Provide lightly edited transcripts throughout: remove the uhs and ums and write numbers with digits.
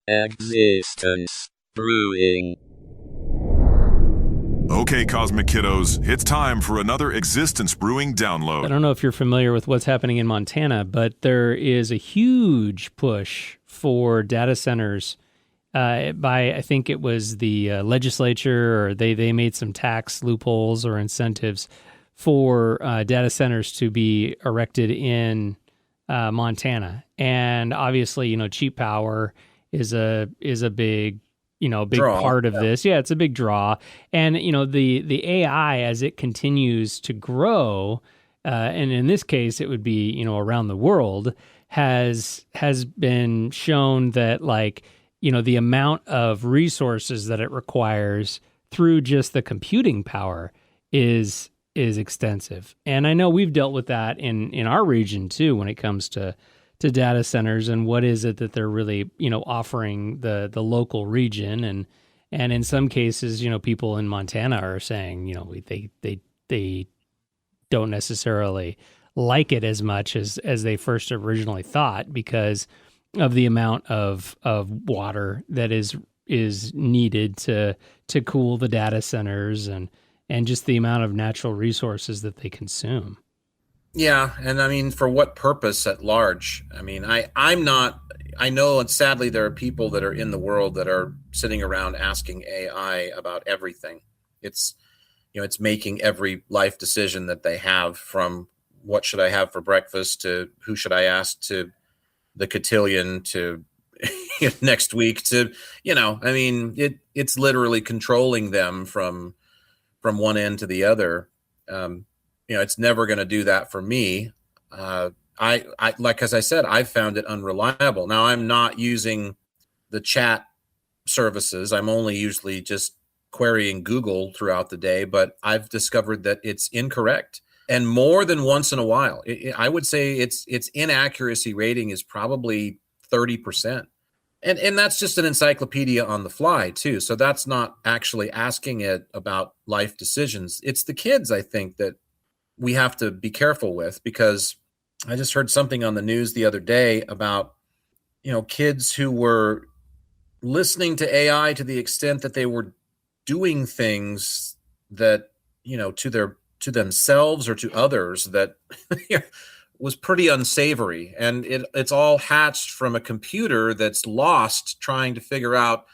Existence Brewing. Okay, Cosmic Kiddos, it's time for another Existence Brewing I download. don't know if you're familiar with what's happening in Montana, but there is a huge push for data centers by, I think it was the legislature, or they made some tax loopholes or incentives for data centers to be erected in Montana. And obviously, cheap power is a big big Draw. part of this. Yeah, it's a big draw. And the AI, as it continues to grow, and in this case it would be around the world, has been shown that the amount of resources that it requires through just the computing power is extensive. And I know we've dealt with that in our region too when it comes to data centers and what is it that they're really offering the local region. And in some cases people in Montana are saying they don't necessarily like it as much as they first originally thought, because of the amount of water that is needed to cool the data centers, and just the amount of natural resources that they consume. Yeah, and I mean, for what purpose at large? I mean, I'm not. I know, and sadly, there are people that are in the world that are sitting around asking AI about everything. It's it's making every life decision that they have, from what should I have for breakfast to who should I ask to the cotillion to next week to I mean, it's literally controlling them from one end to the other. It's never going to do that for me. I like, as I said, I've found it unreliable. Now, I'm not using the chat services. I'm only usually just querying Google throughout the day, but I've discovered that it's incorrect. And more than once in a while, I would say its inaccuracy rating is probably 30%. And that's just an encyclopedia on the fly too. So that's not actually asking it about life decisions. It's the kids, I think, that we have to be careful with, because I just heard something on the news the other day about, kids who were listening to AI to the extent that they were doing things that, to themselves or to others that was pretty unsavory. And it's all hatched from a computer that's lost trying to figure out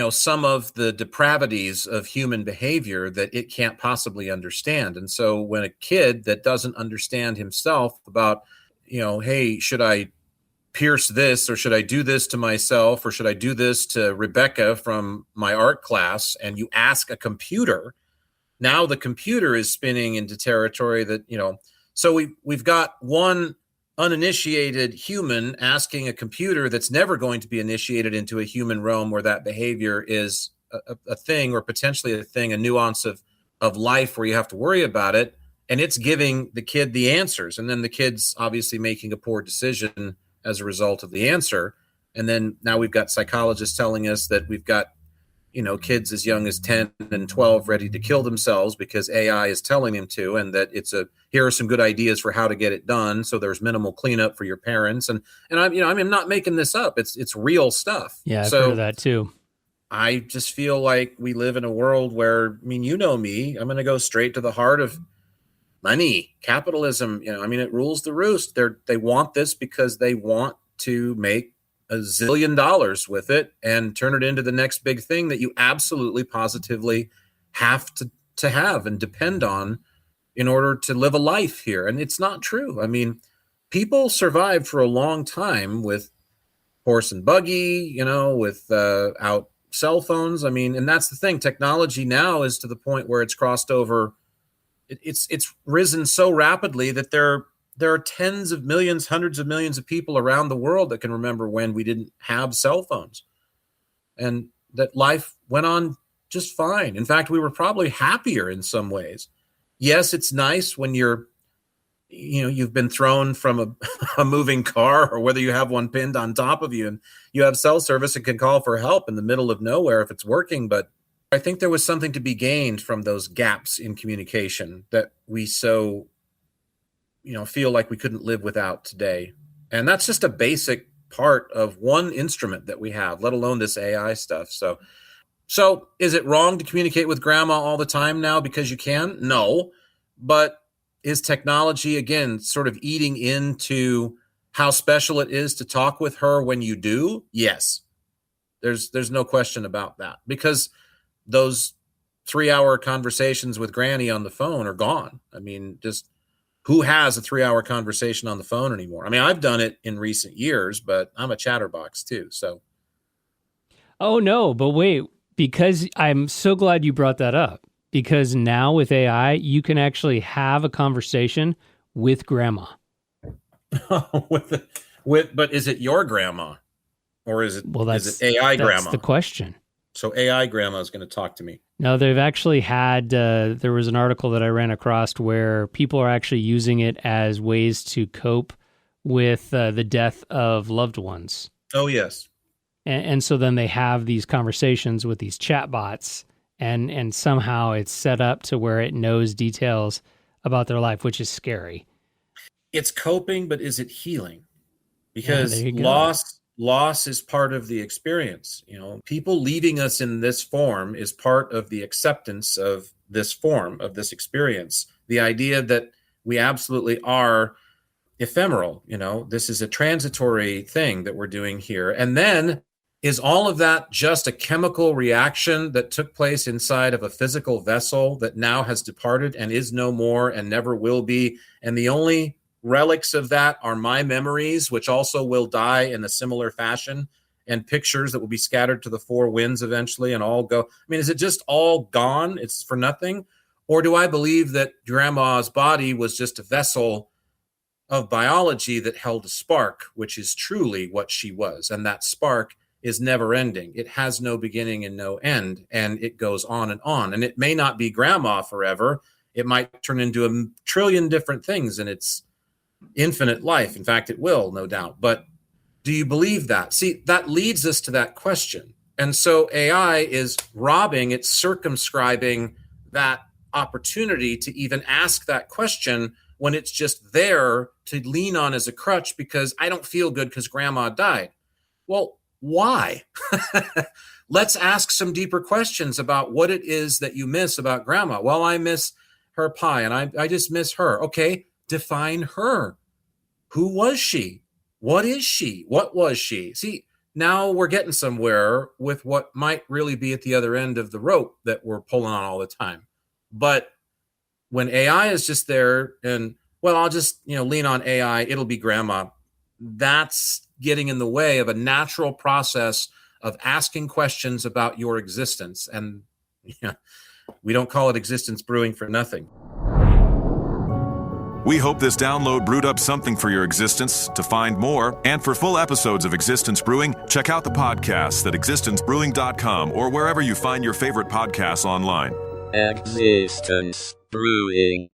some of the depravities of human behavior that it can't possibly understand. And so when a kid that doesn't understand himself about, hey, should I pierce this, or should I do this to myself, or should I do this to Rebecca from my art class, and you ask a computer, now the computer is spinning into territory that, so we've got one uninitiated human asking a computer that's never going to be initiated into a human realm where that behavior is a thing, or potentially a thing, a nuance of life where you have to worry about it. And it's giving the kid the answers. And then the kid's obviously making a poor decision as a result of the answer. And then now we've got psychologists telling us that we've got, kids as young as 10 and 12 ready to kill themselves because AI is telling them to, and that here are some good ideas for how to get it done. So there's minimal cleanup for your parents. And I'm not making this up. It's real stuff. Yeah, I've heard of that too. I just feel like we live in a world where, me, I'm going to go straight to the heart of money, capitalism. It rules the roost. They want this because they want to make $1 zillion with it and turn it into the next big thing that you absolutely positively have to have and depend on in order to live a life here. And it's not true. I mean, people survived for a long time with horse and buggy, without cell phones. I mean, and that's the thing. Technology now is to the point where it's crossed over. It's risen so rapidly that there are tens of millions, hundreds of millions of people around the world that can remember when we didn't have cell phones, and that life went on just fine. In fact, we were probably happier in some ways. Yes, it's nice when you've been thrown from a moving car, or whether you have one pinned on top of you and you have cell service and can call for help in the middle of nowhere if it's working. But I think there was something to be gained from those gaps in communication that we feel like we couldn't live without today. And that's just a basic part of one instrument that we have, let alone this AI stuff. So is it wrong to communicate with grandma all the time now because you can? No. But is technology, again, sort of eating into how special it is to talk with her when you do? Yes. There's no question about that, because those 3-hour conversations with Granny on the phone are gone. I mean, just who has a 3-hour conversation on the phone anymore? I mean, I've done it in recent years, but I'm a chatterbox too. So. Oh, no, but wait, because I'm so glad you brought that up, because now with AI, you can actually have a conversation with grandma. But is it your grandma? Or is it AI grandma? That's the question. So AI grandma is going to talk to me. No, they've actually had, there was an article that I ran across where people are actually using it as ways to cope with the death of loved ones. Oh, yes. And so then they have these conversations with these chatbots, and somehow it's set up to where it knows details about their life, which is scary. It's coping, but is it healing? Because loss is part of the experience. You know, people leaving us in this form is part of the acceptance of this form, of this experience. The idea that we absolutely are ephemeral, you know, this is a transitory thing that we're doing here. And then is all of that just a chemical reaction that took place inside of a physical vessel that now has departed and is no more and never will be? And the only relics of that are my memories, which also will die in a similar fashion, and pictures that will be scattered to the four winds eventually and all go. I mean, is it just all gone? It's for nothing? Or do I believe that grandma's body was just a vessel of biology that held a spark, which is truly what she was? And that spark is never ending. It has no beginning and no end, and it goes on. And it may not be grandma forever. It might turn into a trillion different things, and it's infinite life. In fact, it will, no doubt. But do you believe that? See, that leads us to that question. And so AI is robbing, it's circumscribing that opportunity to even ask that question when it's just there to lean on as a crutch because I don't feel good because grandma died. Well, why? Let's ask some deeper questions about what it is that you miss about grandma. Well, I miss her pie and I just miss her. Okay. Define her. Who was she? What is she? What was she? See, now we're getting somewhere with what might really be at the other end of the rope that we're pulling on all the time. But when AI is just there and, well, I'll just, lean on AI, it'll be grandma. That's getting in the way of a natural process of asking questions about your existence. And we don't call it existence brewing for nothing. We hope this download brewed up something for your existence. To find more, and for full episodes of Existence Brewing, check out the podcast at existencebrewing.com or wherever you find your favorite podcasts online. Existence Brewing.